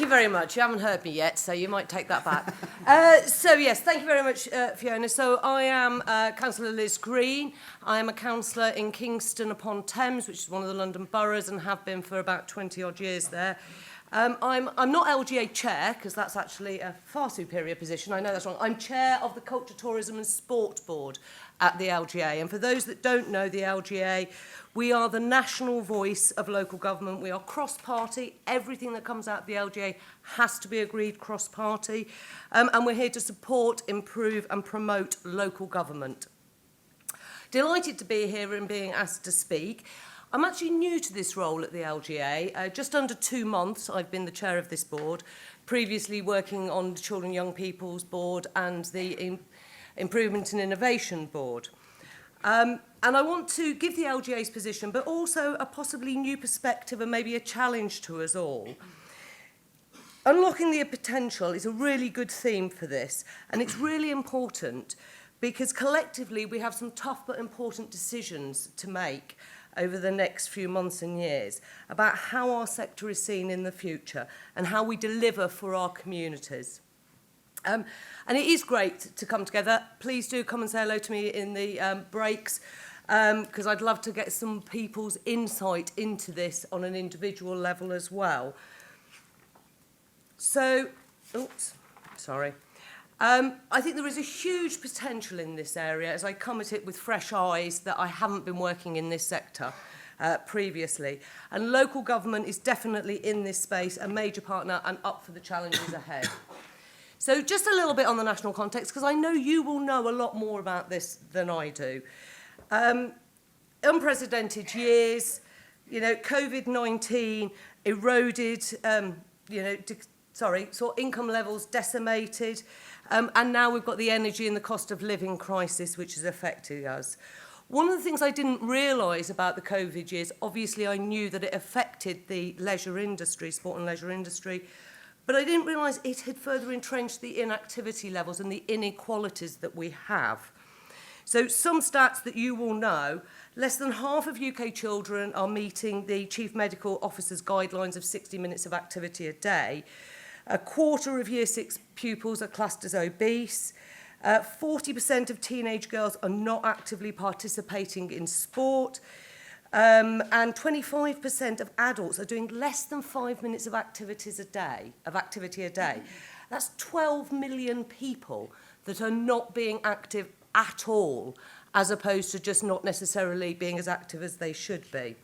you very much. You haven't heard me yet, so you might take that back. So, yes, thank you very much, Fiona. So, I am Councillor Liz Green. I am a councillor in Kingston upon Thames, which is one of the London boroughs, and have been for about 20-odd years there. I'm not LGA chair, because that's actually a far superior position. I know that's wrong. I'm chair of the Culture, Tourism and Sport Board at the LGA. And for those that don't know the LGA, we are the national voice of local government. We are cross-party. Everything that comes out of the LGA has to be agreed cross-party. And we're here to support, improve and promote local government. Delighted to be here and being asked to speak. I'm actually new to this role at the LGA. Just under 2 months I've been the chair of this board, previously working on the Children and Young People's Board and the Improvement and Innovation Board. And I want to give the LGA's position, but also a possibly new perspective and maybe a challenge to us all. Unlocking the potential is a really good theme for this, and it's really important because collectively we have some tough but important decisions to make over the next few months and years about how our sector is seen in the future and how we deliver for our communities. And it is great to come together. Please do come and say hello to me in the breaks, because I'd love to get some people's insight into this on an individual level as well. So, I think there is a huge potential in this area as I come at it with fresh eyes that I haven't been working in this sector previously. And local government is definitely in this space a major partner and up for the challenges ahead. So just a little bit on the national context, because I know you will know a lot more about this than I do. Unprecedented years, COVID-19 eroded, saw income levels decimated, and now we've got the energy and the cost of living crisis, which is affecting us. One of the things I didn't realise about the COVID years, obviously I knew that it affected the leisure industry, sport and leisure industry, but I didn't realise it had further entrenched the inactivity levels and the inequalities that we have. So some stats that you will know, less than half of UK children are meeting the Chief Medical Officer's guidelines of 60 minutes of activity a day. A quarter of Year 6 pupils are classed as obese. 40% of teenage girls are not actively participating in sport. And 25% of adults are doing less than 5 minutes of activity a day. That's 12 million people that are not being active at all, as opposed to just not necessarily being as active as they should be.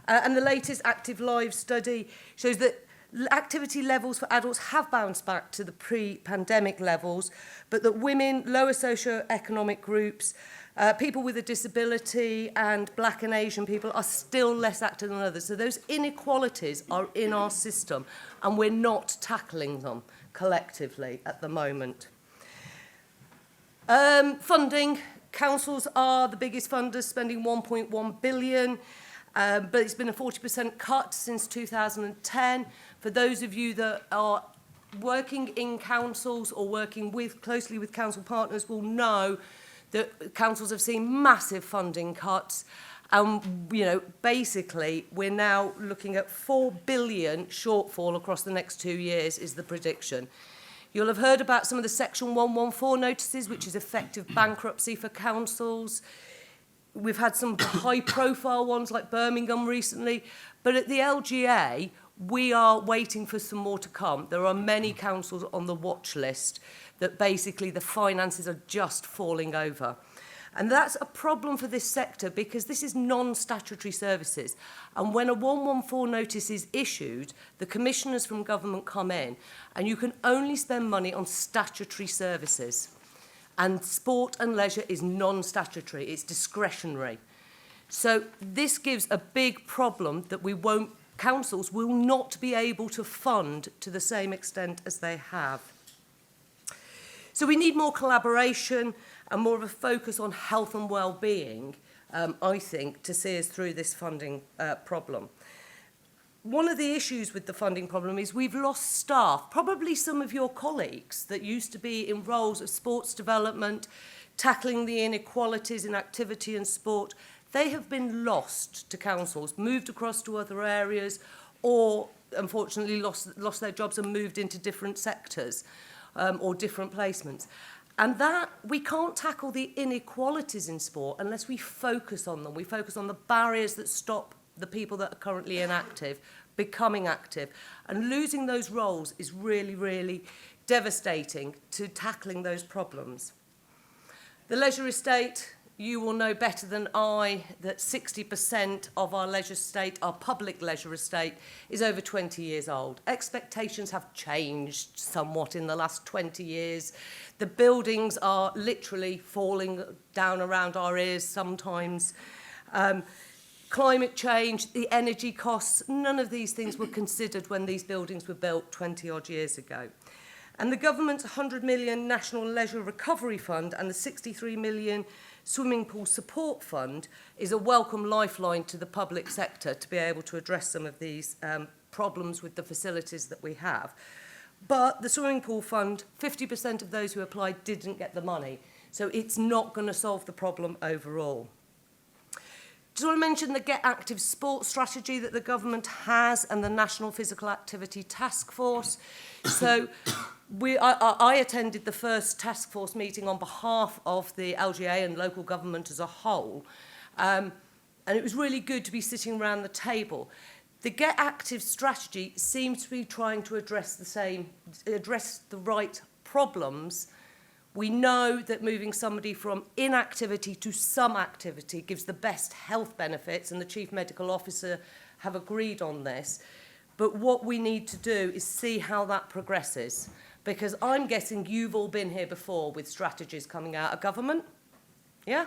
And the latest Active Lives study shows that activity levels for adults have bounced back to the pre-pandemic levels, but that women, lower socio-economic groups, people with a disability and Black and Asian people are still less active than others. So those inequalities are in our system and we're not tackling them collectively at the moment. Funding. Councils are the biggest funders, spending 1.1 billion, but it's been a 40% cut since 2010. For those of you that are working in councils or working closely with council partners will know that councils have seen massive funding cuts. Basically, we're now looking at 4 billion shortfall across the next 2 years is the prediction. You'll have heard about some of the Section 114 notices, which is effective bankruptcy for councils. We've had some high-profile ones like Birmingham recently. But at the LGA, we are waiting for some more to come. There are many councils on the watch list that basically the finances are just falling over. And that's a problem for this sector because this is non-statutory services. And when a 114 notice is issued, the commissioners from government come in and you can only spend money on statutory services. And sport and leisure is non-statutory, it's discretionary. So this gives a big problem that councils will not be able to fund to the same extent as they have. So we need more collaboration and more of a focus on health and well-being, I think, to see us through this funding problem. One of the issues with the funding problem is we've lost staff, probably some of your colleagues that used to be in roles of sports development, tackling the inequalities in activity and sport. They have been lost to councils, moved across to other areas, or unfortunately lost their jobs and moved into different sectors or different placements. And that, we can't tackle the inequalities in sport unless we focus on them. We focus on the barriers that stop the people that are currently inactive becoming active. And losing those roles is really, really devastating to tackling those problems. The leisure estate, you will know better than I that 60% of our leisure estate, our public leisure estate, is over 20 years old. Expectations have changed somewhat in the last 20 years. The buildings are literally falling down around our ears sometimes. Climate change, the energy costs, none of these things were considered when these buildings were built 20 odd years ago. And the government's 100 million National Leisure Recovery Fund and the 63 million Swimming Pool Support Fund is a welcome lifeline to the public sector to be able to address some of these problems with the facilities that we have. But the Swimming Pool Fund, 50% of those who applied didn't get the money. So it's not going to solve the problem overall. Just want to mention the Get Active Sports strategy that the government has and the National Physical Activity Task Force. So I attended the first task force meeting on behalf of the LGA and local government as a whole. And it was really good to be sitting around the table. The Get Active strategy seems to be trying to address the right problems. We know that moving somebody from inactivity to some activity gives the best health benefits, and the Chief Medical Officer have agreed on this. But what we need to do is see how that progresses, because I'm guessing you've all been here before with strategies coming out of government. Yeah?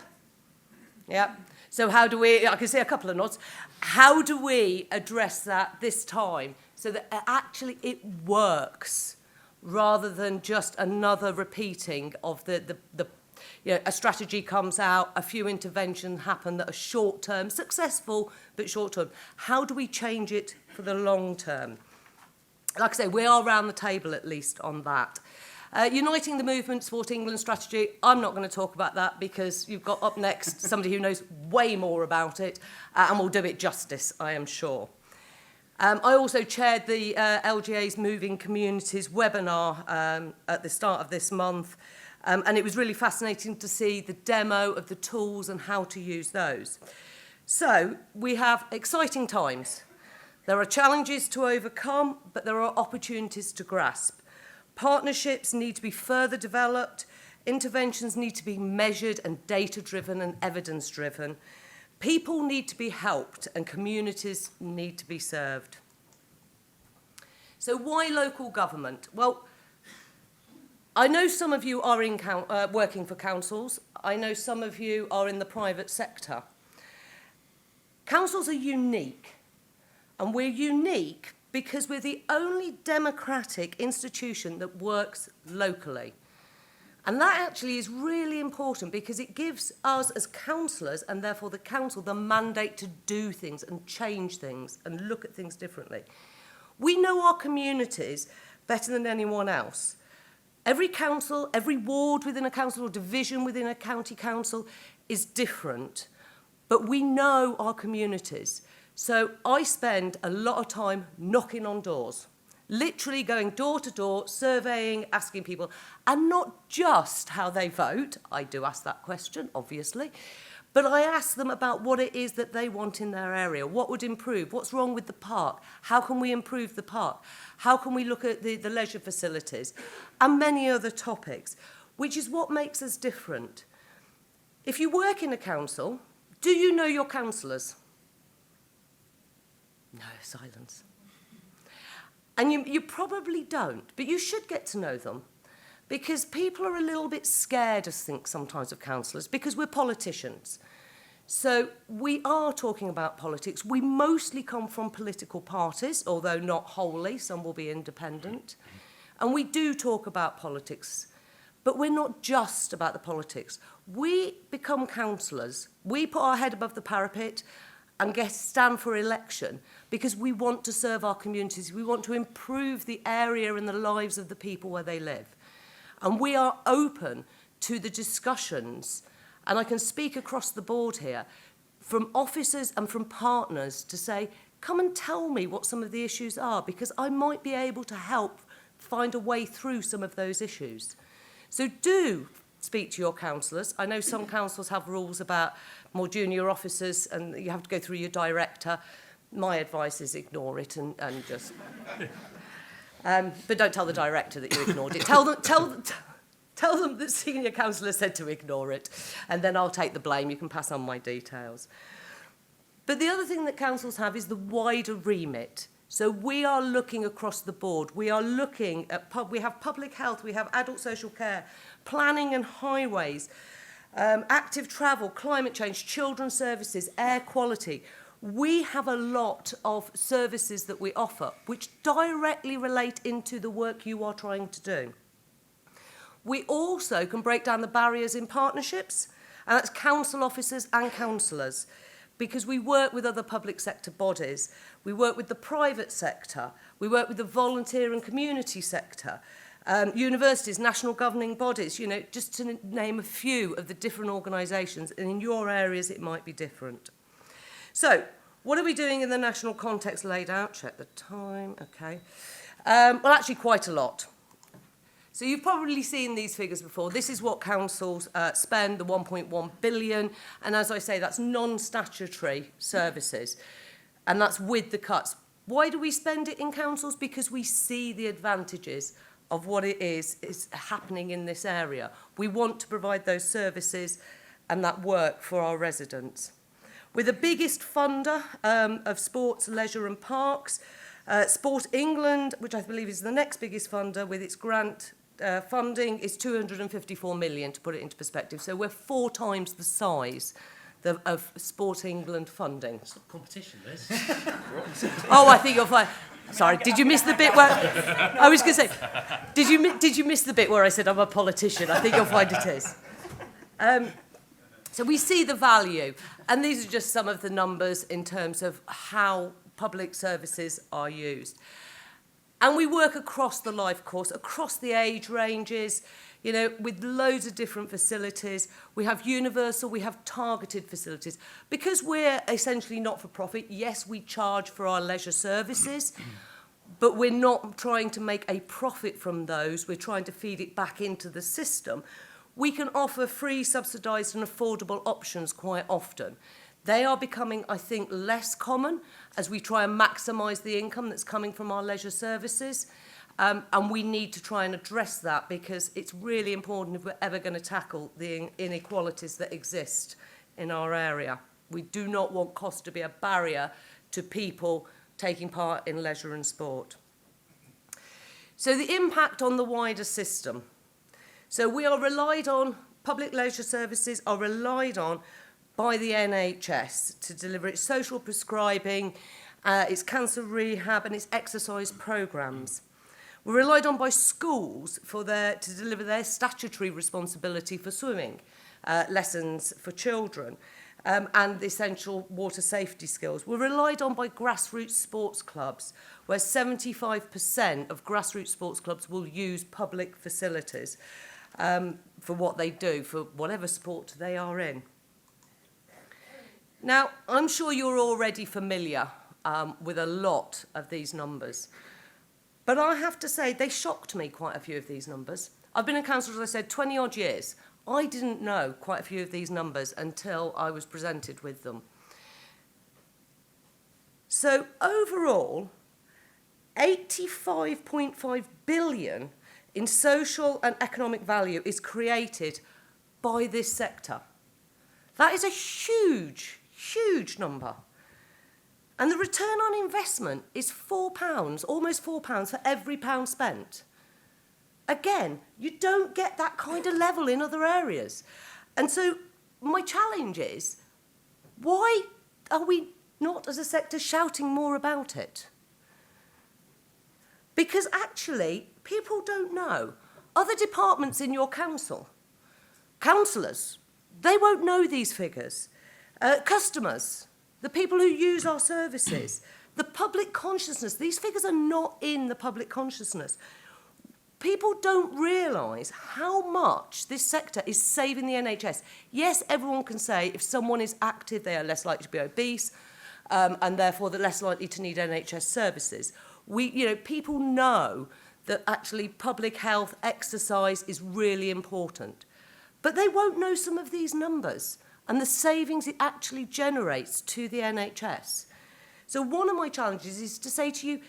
Yeah. So how do we, I can see a couple of nods, how do we address that this time so that actually it works? Rather than just another repeating of a strategy comes out, a few interventions happen that are short-term, successful, but short-term. How do we change it for the long term? Like I say, we are around the table at least on that. Uniting the Movement Sport England strategy, I'm not going to talk about that because you've got up next somebody who knows way more about it and will do it justice, I am sure. I also chaired the LGA's Moving Communities webinar at the start of this month, and it was really fascinating to see the demo of the tools and how to use those. So we have exciting times. There are challenges to overcome, but there are opportunities to grasp. Partnerships need to be further developed, interventions need to be measured and data-driven and evidence-driven. People need to be helped and communities need to be served. So why local government? Well, I know some of you are working for councils. I know some of you are in the private sector. Councils are unique, and we're unique because we're the only democratic institution that works locally. And that actually is really important because it gives us as councillors, and therefore the council, the mandate to do things and change things and look at things differently. We know our communities better than anyone else. Every council, every ward within a council or division within a county council is different, but we know our communities. So I spend a lot of time knocking on doors. Literally going door to door, surveying, asking people, and not just how they vote. I do ask that question, obviously, but I ask them about what it is that they want in their area, what would improve, what's wrong with the park, how can we improve the park, how can we look at the leisure facilities, and many other topics, which is what makes us different. If you work in a council, do you know your councillors? No, silence. And you probably don't, but you should get to know them because people are a little bit scared, I think, sometimes of councillors because we're politicians. So we are talking about politics. We mostly come from political parties, although not wholly, some will be independent. And we do talk about politics, but we're not just about the politics. We become councillors. We put our head above the parapet and stand for election because we want to serve our communities. We want to improve the area and the lives of the people where they live. And we are open to the discussions, and I can speak across the board here, from officers and from partners to say, come and tell me what some of the issues are, because I might be able to help find a way through some of those issues. So do speak to your councillors. I know some councils have rules about more junior officers and you have to go through your director. My advice is ignore it and just... but don't tell the director that you ignored it. Tell them that senior councillor said to ignore it, and then I'll take the blame. You can pass on my details. But the other thing that councils have is the wider remit. So we are looking across the board. We are looking at we have public health, we have adult social care, planning and highways, active travel, climate change, children's services, air quality. We have a lot of services that we offer which directly relate into the work you are trying to do. We also can break down the barriers in partnerships, and that's council officers and councillors, because we work with other public sector bodies. We work with the private sector. We work with the volunteer and community sector, universities, national governing bodies, you know, just to name a few of the different organisations, and in your areas it might be different. So, what are we doing in the national context laid out? Check the time, okay. Well, actually quite a lot. So you've probably seen these figures before. This is what councils spend, the 1.1 billion, and as I say, that's non-statutory services, and that's with the cuts. Why do we spend it in councils? Because we see the advantages of what it is happening in this area. We want to provide those services and that work for our residents. We're the biggest funder of sports, leisure and parks. Sport England, which I believe is the next biggest funder with its grant funding, is 254 million, to put it into perspective. So we're 4 times the size of Sport England funding. It's not competition, Liz. Oh, I think you'll find... Sorry, did you miss the bit where... I was going to say, did you miss the bit where I said I'm a politician? I think you'll find it is. So we see the value, and these are just some of the numbers in terms of how public services are used. And we work across the life course, across the age ranges, you know, with loads of different facilities. We have universal, we have targeted facilities. Because we're essentially not-for-profit, yes, we charge for our leisure services, but we're not trying to make a profit from those. We're trying to feed it back into the system. We can offer free, subsidised and affordable options quite often. They are becoming, I think, less common as we try and maximise the income that's coming from our leisure services. And we need to try and address that, because it's really important if we're ever going to tackle the inequalities that exist in our area. We do not want cost to be a barrier to people taking part in leisure and sport. So the impact on the wider system. So we are relied on, public leisure services are relied on by the NHS to deliver its social prescribing, its cancer rehab and its exercise programmes. We're relied on by schools to deliver their statutory responsibility for swimming, lessons for children, and the essential water safety skills. We're relied on by grassroots sports clubs, where 75% of grassroots sports clubs will use public facilities for what they do, for whatever sport they are in. Now, I'm sure you're already familiar with a lot of these numbers, but I have to say they shocked me, quite a few of these numbers. I've been a councillor, as I said, 20 odd years. I didn't know quite a few of these numbers until I was presented with them. So overall, 85.5 billion in social and economic value is created by this sector. That is a huge, huge number. And the return on investment is £4, almost £4 for every pound spent. Again, you don't get that kind of level in other areas. And so my challenge is, why are we not, as a sector, shouting more about it? Because actually, people don't know. Other departments in your council, councillors, they won't know these figures. Customers, the people who use our services, the public consciousness, these figures are not in the public consciousness. People don't realise how much this sector is saving the NHS. Yes, everyone can say if someone is active, they are less likely to be obese. and therefore they're less likely to need NHS services. People know that actually public health, exercise is really important. But they won't know some of these numbers and the savings it actually generates to the NHS. So one of my challenges is to say to you,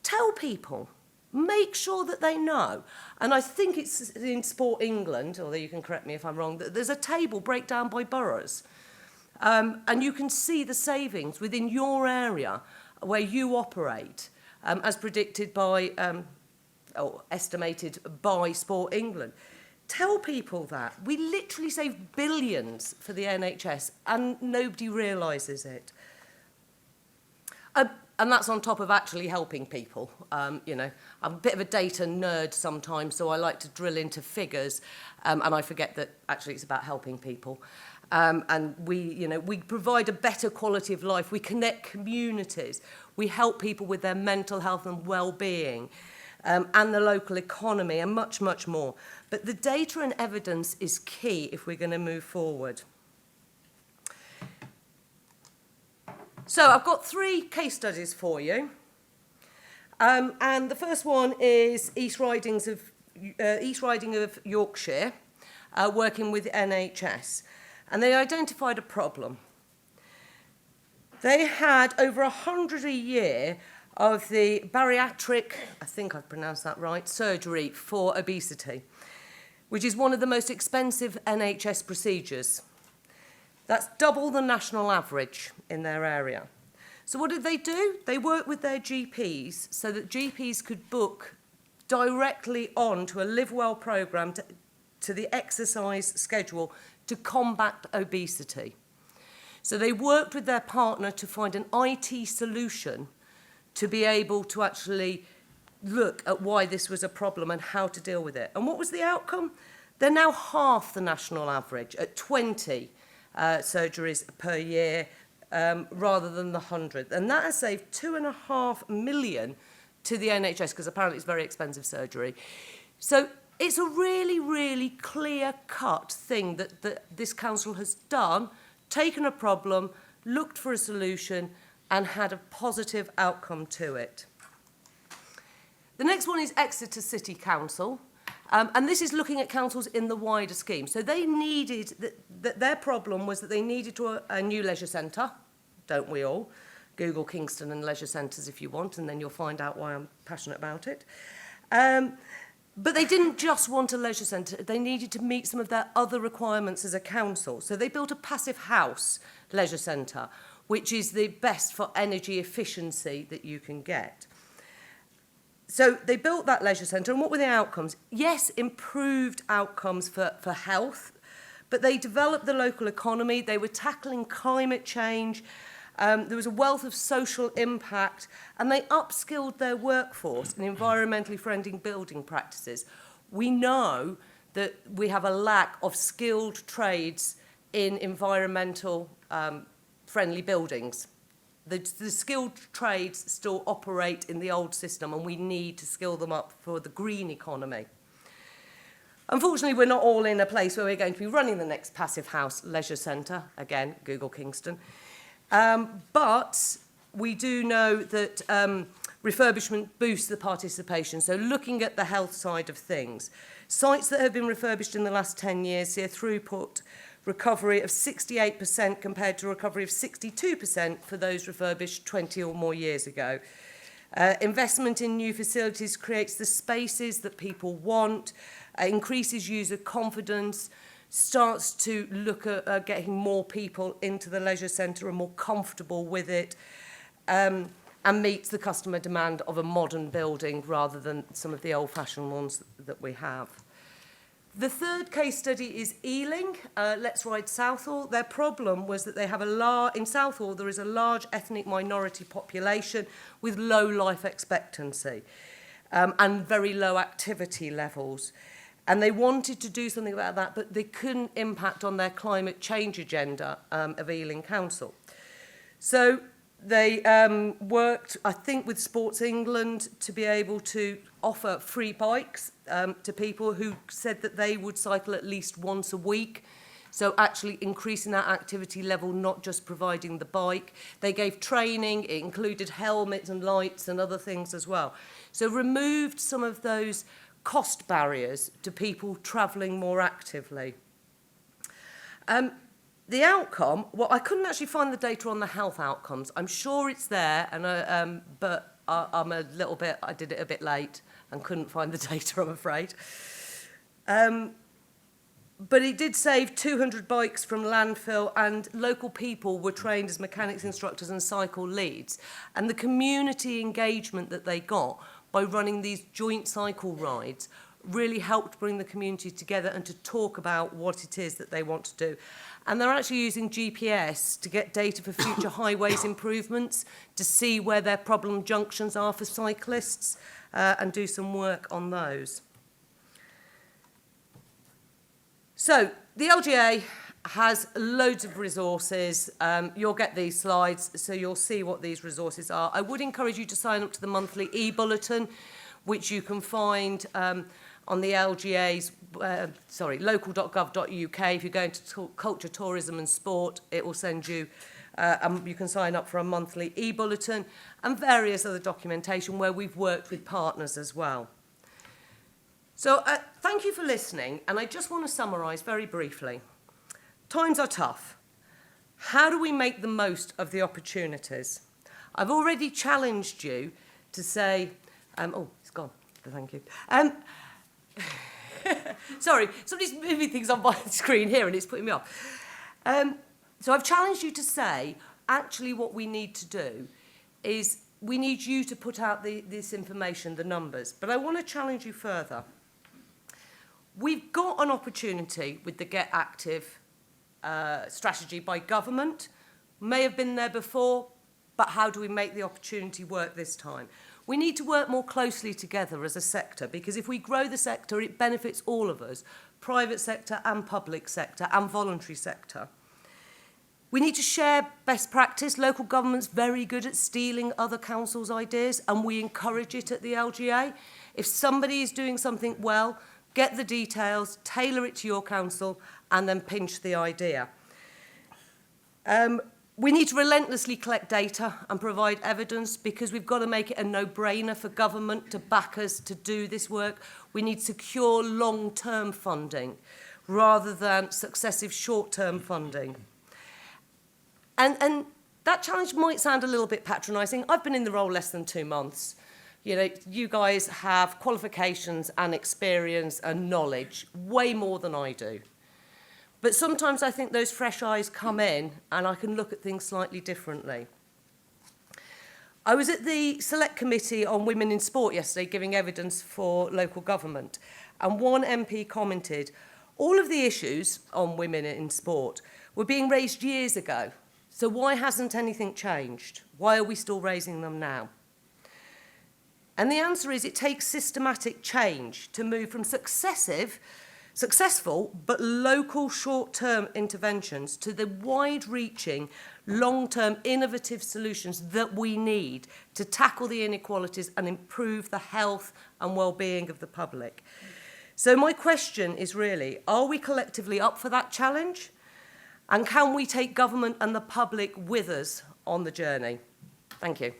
tell people, make sure that they know. And I think it's in Sport England, although you can correct me if I'm wrong, that there's a table breakdown by boroughs. And you can see the savings within your area where you operate, as predicted by, or estimated by Sport England. Tell people that. We literally save billions for the NHS and nobody realises it. And that's on top of actually helping people. I'm a bit of a data nerd sometimes, so I like to drill into figures, and I forget that actually it's about helping people. And we provide a better quality of life. We connect communities. We help people with their mental health and well-being, and the local economy, and much, much more. But the data and evidence is key if we're going to move forward. So I've got 3 case studies for you. And the first one is East Riding of Yorkshire, working with NHS. And they identified a problem. They had over 100 a year of the bariatric, I think I've pronounced that right, surgery for obesity, which is one of the most expensive NHS procedures. That's double the national average in their area. So what did they do? They worked with their GPs so that GPs could book directly on to a Live Well programme to the exercise schedule to combat obesity. So they worked with their partner to find an IT solution to be able to actually look at why this was a problem and how to deal with it. And what was the outcome? They're now half the national average at 20 surgeries per year rather than the 100. And that has saved £2.5 million to the NHS because apparently it's very expensive surgery. So it's a really, really clear-cut thing that this council has done, taken a problem, looked for a solution, and had a positive outcome to it. The next one is Exeter City Council, and this is looking at councils in the wider scheme. So they needed, their problem was that they needed a new leisure centre, don't we all? Google Kingston and leisure centres if you want, and then you'll find out why I'm passionate about it. But they didn't just want a leisure centre, they needed to meet some of their other requirements as a council. So they built a passive house leisure centre, which is the best for energy efficiency that you can get. So they built that leisure centre, and what were the outcomes? Yes, improved outcomes for health, but they developed the local economy, they were tackling climate change, there was a wealth of social impact, and they upskilled their workforce in environmentally friendly building practices. We know that we have a lack of skilled trades in environmental friendly buildings. The skilled trades still operate in the old system, and we need to skill them up for the green economy. Unfortunately, we're not all in a place where we're going to be running the next passive house leisure centre. Again, Google Kingston. But we do know that refurbishment boosts the participation. So looking at the health side of things, sites that have been refurbished in the last 10 years see a throughput recovery of 68% compared to a recovery of 62% for those refurbished 20 or more years ago. Investment in new facilities creates the spaces that people want, increases user confidence, starts to look at getting more people into the leisure centre and more comfortable with it, and meets the customer demand of a modern building rather than some of the old-fashioned ones that we have. The third case study is Ealing, Let's Ride Southall. Their problem was that they have in Southall there is a large ethnic minority population with low life expectancy and very low activity levels. And they wanted to do something about that, but they couldn't impact on their climate change agenda of Ealing Council. So they worked, I think, with Sports England to be able to offer free bikes to people who said that they would cycle at least once a week So actually increasing that activity level, not just providing the bike. They gave training, it included helmets and lights and other things as well. So removed some of those cost barriers to people travelling more actively. The outcome, well, I couldn't actually find the data on the health outcomes. I'm sure it's there, and but I'm a little bit, I did it a bit late and couldn't find the data, I'm afraid. But it did save 200 bikes from landfill, and local people were trained as mechanics instructors and cycle leads. And the community engagement that they got by running these joint cycle rides really helped bring the community together and to talk about what it is that they want to do. And they're actually using GPS to get data for future highways improvements, to see where their problem junctions are for cyclists, and do some work on those. So the LGA has loads of resources. You'll get these slides, so you'll see what these resources are. I would encourage you to sign up to the monthly e-bulletin, which you can find on the LGA's, local.gov.uk. If you're going to culture, tourism and sport, it will send you, you can sign up for a monthly e-bulletin and various other documentation where we've worked with partners as well. So thank you for listening, and I just want to summarise very briefly. Times are tough. How do we make the most of the opportunities? I've already challenged you to say, oh, it's gone, thank you. Sorry, somebody's moving things on my screen here and it's putting me off. So I've challenged you to say, actually what we need to do is we need you to put out this information, the numbers. But I want to challenge you further. We've got an opportunity with the Get Active strategy by government. May have been there before, but how do we make the opportunity work this time? We need to work more closely together as a sector, because if we grow the sector, it benefits all of us, private sector and public sector and voluntary sector. We need to share best practice. Local government's very good at stealing other councils' ideas, and we encourage it at the LGA. If somebody is doing something well, get the details, tailor it to your council, and then pinch the idea. We need to relentlessly collect data and provide evidence, because we've got to make it a no-brainer for government to back us to do this work. We need secure long-term funding rather than successive short-term funding. And that challenge might sound a little bit patronising. I've been in the role less than 2 months. You know, you guys have qualifications and experience and knowledge, way more than I do. But sometimes I think those fresh eyes come in and I can look at things slightly differently. I was at the Select Committee on Women in Sport yesterday giving evidence for local government, and one MP commented, all of the issues on women in sport were being raised years ago, so why hasn't anything changed? Why are we still raising them now? And the answer is it takes systematic change to move from successful but local short-term interventions to the wide-reaching, long-term innovative solutions that we need to tackle the inequalities and improve the health and well-being of the public. So my question is really, are we collectively up for that challenge? And can we take government and the public with us on the journey? Thank you.